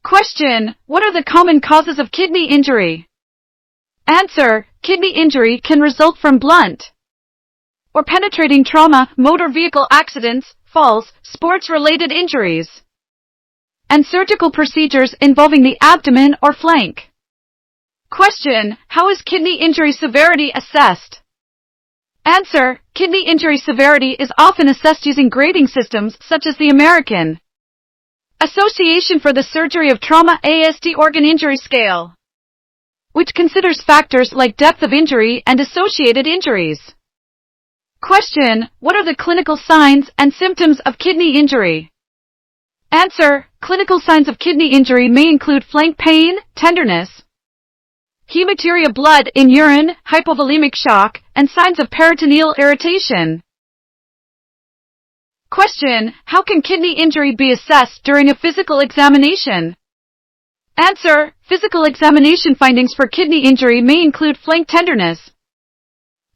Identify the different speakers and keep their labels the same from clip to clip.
Speaker 1: Question: what are the common causes of kidney injury? Answer: kidney injury can result from blunt or penetrating trauma, motor vehicle accidents, falls, sports-related injuries, and surgical procedures involving the abdomen or flank. Question: how is kidney injury severity assessed? Answer: kidney injury severity is often assessed using grading systems such as the American Association for the Surgery of Trauma ASD Organ Injury Scale, which considers factors like depth of injury and associated injuries. Question: what are the clinical signs and symptoms of kidney injury? Answer: clinical signs of kidney injury may include flank pain, tenderness, hematuria, blood in urine, hypovolemic shock, and signs of peritoneal irritation. Question: how can kidney injury be assessed during a physical examination? Answer: physical examination findings for kidney injury may include flank tenderness,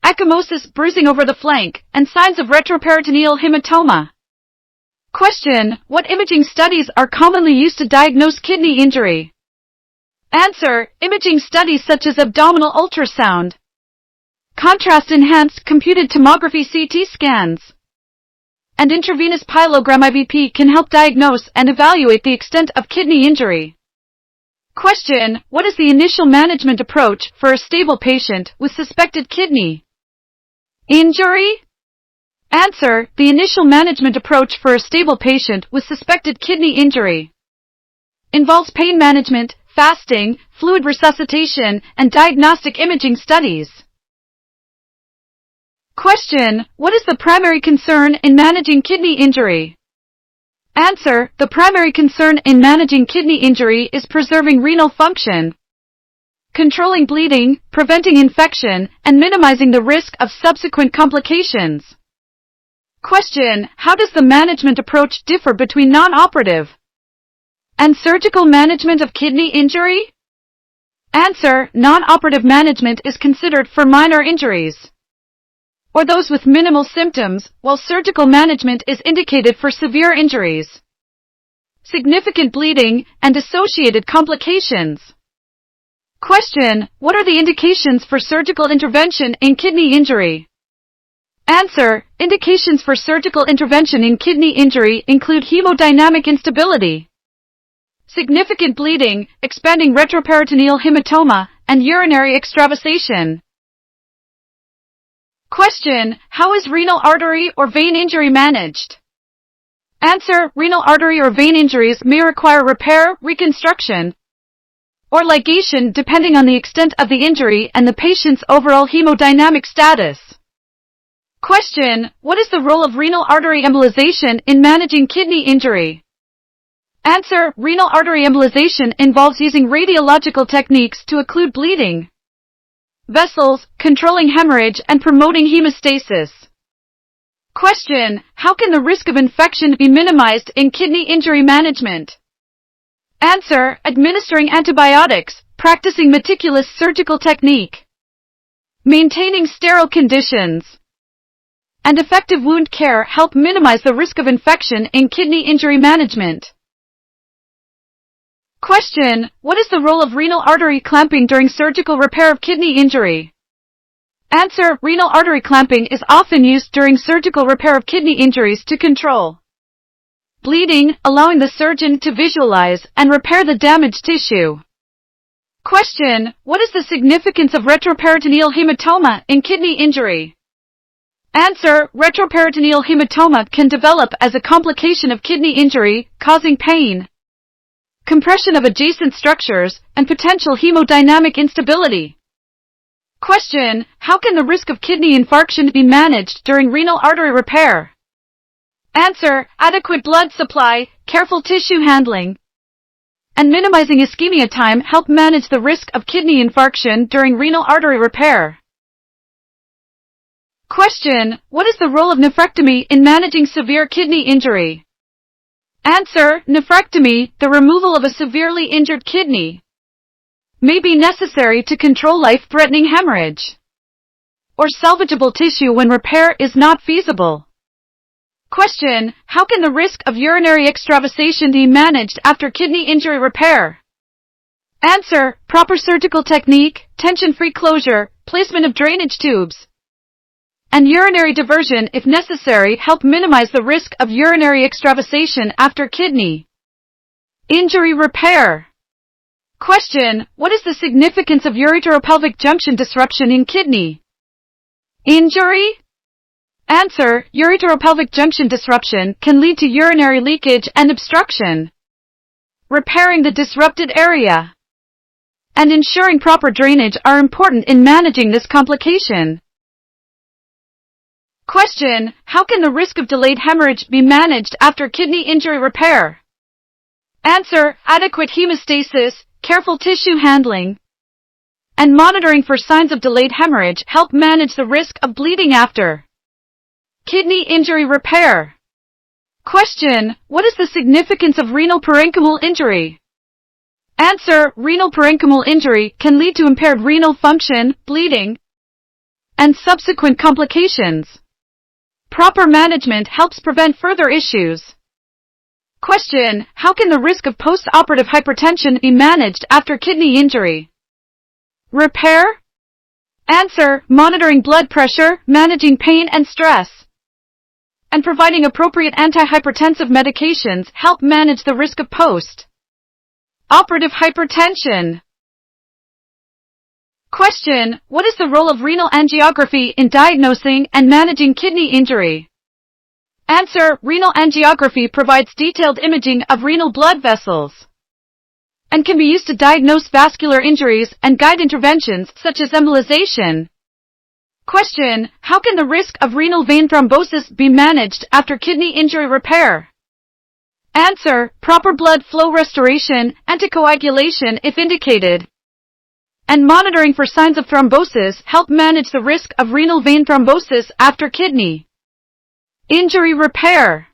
Speaker 1: ecchymosis, bruising over the flank, and signs of retroperitoneal hematoma. Question: what imaging studies are commonly used to diagnose kidney injury? Answer: imaging studies such as abdominal ultrasound, contrast-enhanced computed tomography CT scans, and intravenous pyelogram IVP can help diagnose and evaluate the extent of kidney injury. Question: what is the initial management approach for a stable patient with suspected kidney injury? Answer: the initial management approach for a stable patient with suspected kidney injury involves pain management, fasting, fluid resuscitation, and diagnostic imaging studies. Question: what is the primary concern in managing kidney injury? Answer: the primary concern in managing kidney injury is preserving renal function, controlling bleeding, preventing infection, and minimizing the risk of subsequent complications. Question: how does the management approach differ between non-operative and surgical management of kidney injury? Answer: non-operative management is considered for minor injuries or those with minimal symptoms, while surgical management is indicated for severe injuries, significant bleeding, and associated complications. Question: what are the indications for surgical intervention in kidney injury? Answer: indications for surgical intervention in kidney injury include hemodynamic instability, significant bleeding, expanding retroperitoneal hematoma, and urinary extravasation. Question: how is renal artery or vein injury managed? Answer: renal artery or vein injuries may require repair, reconstruction, or ligation depending on the extent of the injury and the patient's overall hemodynamic status. Question: what is the role of renal artery embolization in managing kidney injury? Answer: renal artery embolization involves using radiological techniques to occlude bleeding vessels, controlling hemorrhage, and promoting hemostasis. Question: how can the risk of infection be minimized in kidney injury management? Answer: administering antibiotics, practicing meticulous surgical technique, maintaining sterile conditions, and effective wound care help minimize the risk of infection in kidney injury management. Question: what is the role of renal artery clamping during surgical repair of kidney injury? Answer: renal artery clamping is often used during surgical repair of kidney injuries to control bleeding, allowing the surgeon to visualize and repair the damaged tissue. Question: what is the significance of retroperitoneal hematoma in kidney injury? Answer: retroperitoneal hematoma can develop as a complication of kidney injury, causing pain, compression of adjacent structures, and potential hemodynamic instability. Question: how can the risk of kidney infarction be managed during renal artery repair? Answer: adequate blood supply, careful tissue handling, and minimizing ischemia time help manage the risk of kidney infarction during renal artery repair. Question: what is the role of nephrectomy in managing severe kidney injury? Answer: nephrectomy, the removal of a severely injured kidney, may be necessary to control life-threatening hemorrhage or salvageable tissue when repair is not feasible. Question: how can the risk of urinary extravasation be managed after kidney injury repair? Answer: proper surgical technique, tension-free closure, placement of drainage tubes, and urinary diversion if necessary help minimize the risk of urinary extravasation after kidney injury repair. Question: what is the significance of ureteropelvic junction disruption in kidney injury? Answer: ureteropelvic junction disruption can lead to urinary leakage and obstruction. Repairing the disrupted area and ensuring proper drainage are important in managing this complication. Question: how can the risk of delayed hemorrhage be managed after kidney injury repair? Answer: adequate hemostasis, careful tissue handling, and monitoring for signs of delayed hemorrhage help manage the risk of bleeding after kidney injury repair. Question: what is the significance of renal parenchymal injury? Answer: renal parenchymal injury can lead to impaired renal function, bleeding, and subsequent complications. Proper management helps prevent further issues. Question: how can the risk of post-operative hypertension be managed after kidney injury repair? Answer: monitoring blood pressure, managing pain and stress, and providing appropriate antihypertensive medications help manage the risk of post-operative hypertension. Question: what is the role of renal angiography in diagnosing and managing kidney injury? Answer: renal angiography provides detailed imaging of renal blood vessels and can be used to diagnose vascular injuries and guide interventions such as embolization. Question: how can the risk of renal vein thrombosis be managed after kidney injury repair? Answer: proper blood flow restoration, anticoagulation if indicated, and monitoring for signs of thrombosis help manage the risk of renal vein thrombosis after kidney injury repair.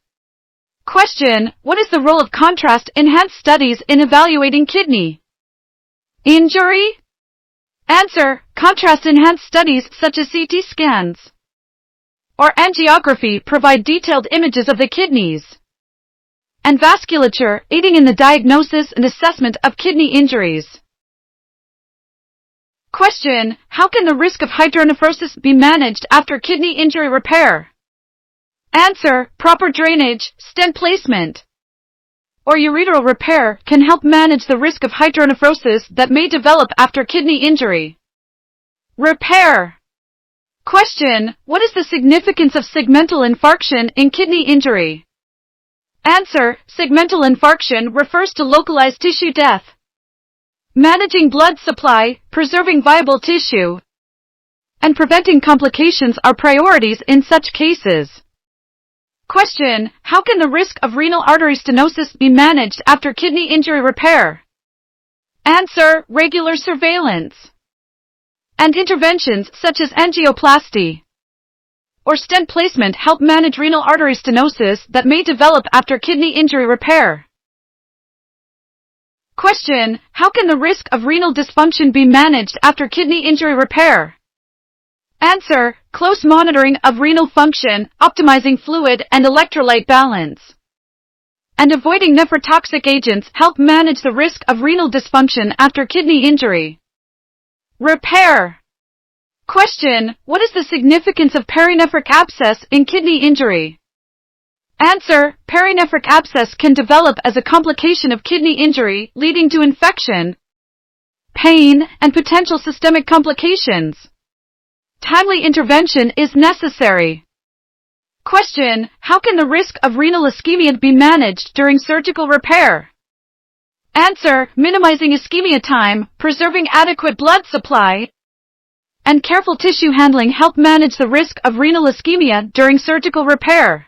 Speaker 1: Question: what is the role of contrast-enhanced studies in evaluating kidney injury? Answer: contrast-enhanced studies such as CT scans or angiography provide detailed images of the kidneys and vasculature, aiding in the diagnosis and assessment of kidney injuries. Question: how can the risk of hydronephrosis be managed after kidney injury repair? Answer: proper drainage, stent placement, or ureteral repair can help manage the risk of hydronephrosis that may develop after kidney injury repair. Question: what is the significance of segmental infarction in kidney injury? Answer: segmental infarction refers to localized tissue death. Managing blood supply, preserving viable tissue, and preventing complications are priorities in such cases. Question: how can the risk of renal artery stenosis be managed after kidney injury repair? Answer: regular surveillance and interventions such as angioplasty or stent placement help manage renal artery stenosis that may develop after kidney injury repair. Question: how can the risk of renal dysfunction be managed after kidney injury repair? Answer: close monitoring of renal function, optimizing fluid and electrolyte balance, and avoiding nephrotoxic agents help manage the risk of renal dysfunction after kidney injury repair. Question: what is the significance of perinephric abscess in kidney injury? Answer: perinephric abscess can develop as a complication of kidney injury, leading to infection, pain, and potential systemic complications. Timely intervention is necessary. Question: how can the risk of renal ischemia be managed during surgical repair? Answer: minimizing ischemia time, preserving adequate blood supply, and careful tissue handling help manage the risk of renal ischemia during surgical repair.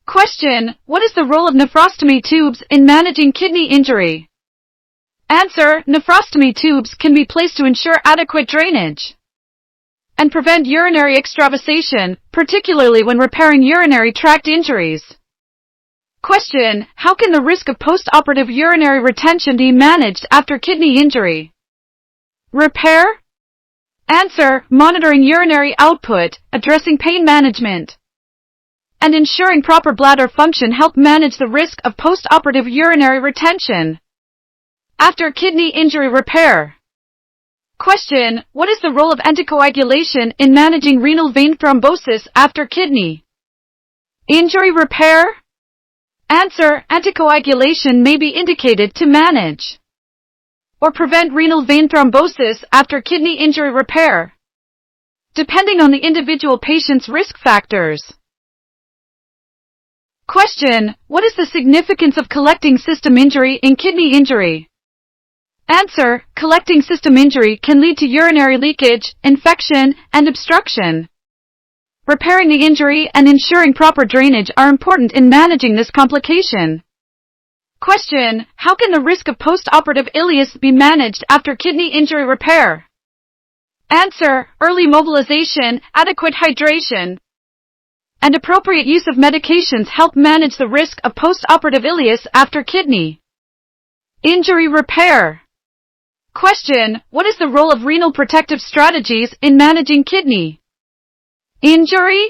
Speaker 1: Question: what is the role of nephrostomy tubes in managing kidney injury? Answer: nephrostomy tubes can be placed to ensure adequate drainage and prevent urinary extravasation, particularly when repairing urinary tract injuries. Question: how can the risk of post-operative urinary retention be managed after kidney injury repair? Answer: monitoring urinary output, addressing pain management, and ensuring proper bladder function help manage the risk of post-operative urinary retention. After kidney injury repair. Question: what is the role of anticoagulation in managing renal vein thrombosis after kidney injury repair? Answer: anticoagulation may be indicated to manage or prevent renal vein thrombosis after kidney injury repair, depending on the individual patient's risk factors. Question: what is the significance of collecting system injury in kidney injury? Answer: collecting system injury can lead to urinary leakage, infection, and obstruction. Repairing the injury and ensuring proper drainage are important in managing this complication. Question: how can the risk of post-operative ileus be managed after kidney injury repair? Answer: early mobilization, adequate hydration, and appropriate use of medications help manage the risk of post-operative ileus after kidney injury repair. Question: what is the role of renal protective strategies in managing kidney injury?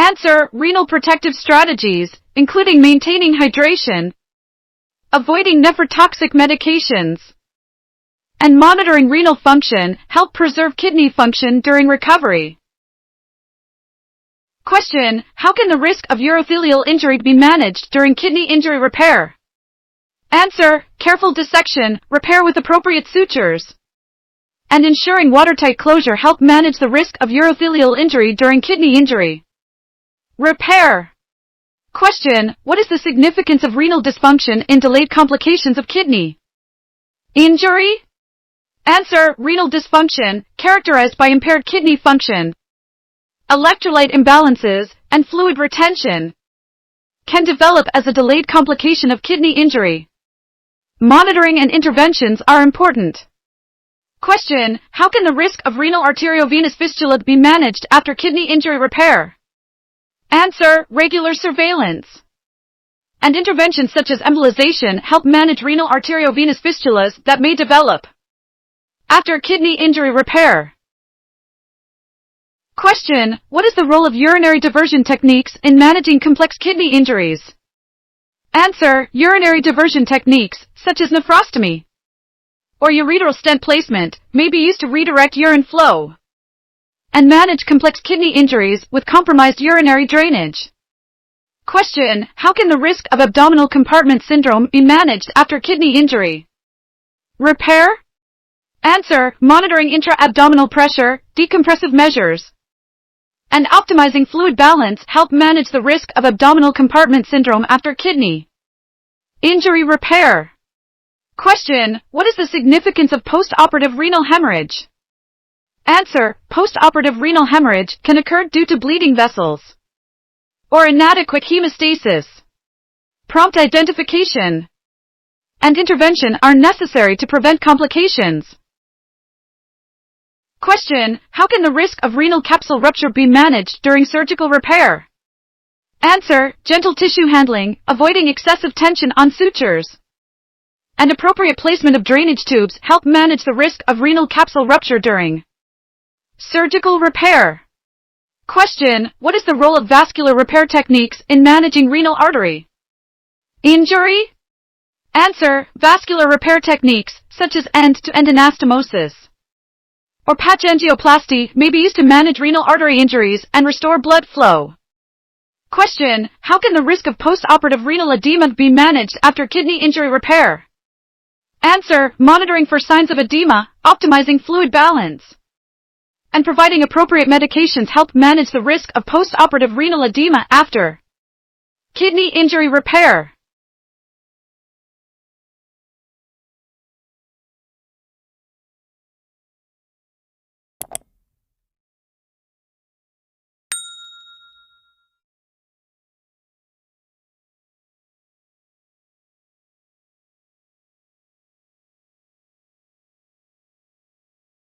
Speaker 1: Answer: renal protective strategies, including maintaining hydration, avoiding nephrotoxic medications, and monitoring renal function, help preserve kidney function during recovery. Question: how can the risk of urothelial injury be managed during kidney injury repair? Answer: careful dissection, repair with appropriate sutures, and ensuring watertight closure help manage the risk of urothelial injury during kidney injury repair. Question: what is the significance of renal dysfunction in delayed complications of kidney injury? Answer: renal dysfunction, characterized by impaired kidney function, electrolyte imbalances, and fluid retention, can develop as a delayed complication of kidney injury. Monitoring and interventions are important. Question: how can the risk of renal arteriovenous fistula be managed after kidney injury repair? Answer: regular surveillance and interventions such as embolization help manage renal arteriovenous fistulas that may develop after kidney injury repair. Question: what is the role of urinary diversion techniques in managing complex kidney injuries? Answer: urinary diversion techniques, such as nephrostomy or ureteral stent placement, may be used to redirect urine flow and manage complex kidney injuries with compromised urinary drainage. Question: how can the risk of abdominal compartment syndrome be managed after kidney injury repair? Answer: monitoring intra-abdominal pressure, decompressive measures, and optimizing fluid balance help manage the risk of abdominal compartment syndrome after kidney injury repair. Question: what is the significance of post-operative renal hemorrhage? Answer: post-operative renal hemorrhage can occur due to bleeding vessels or inadequate hemostasis. Prompt identification and intervention are necessary to prevent complications. Question: how can the risk of renal capsule rupture be managed during surgical repair? Answer: gentle tissue handling, avoiding excessive tension on sutures, and appropriate placement of drainage tubes help manage the risk of renal capsule rupture during surgical repair. Question: what is the role of vascular repair techniques in managing renal artery injury? Answer: vascular repair techniques, such as end-to-end anastomosis or patch angioplasty, may be used to manage renal artery injuries and restore blood flow. Question: how can the risk of post-operative renal edema be managed after kidney injury repair? Answer: monitoring for signs of edema, optimizing fluid balance, and providing appropriate medications help manage the risk of post-operative renal edema after kidney injury repair.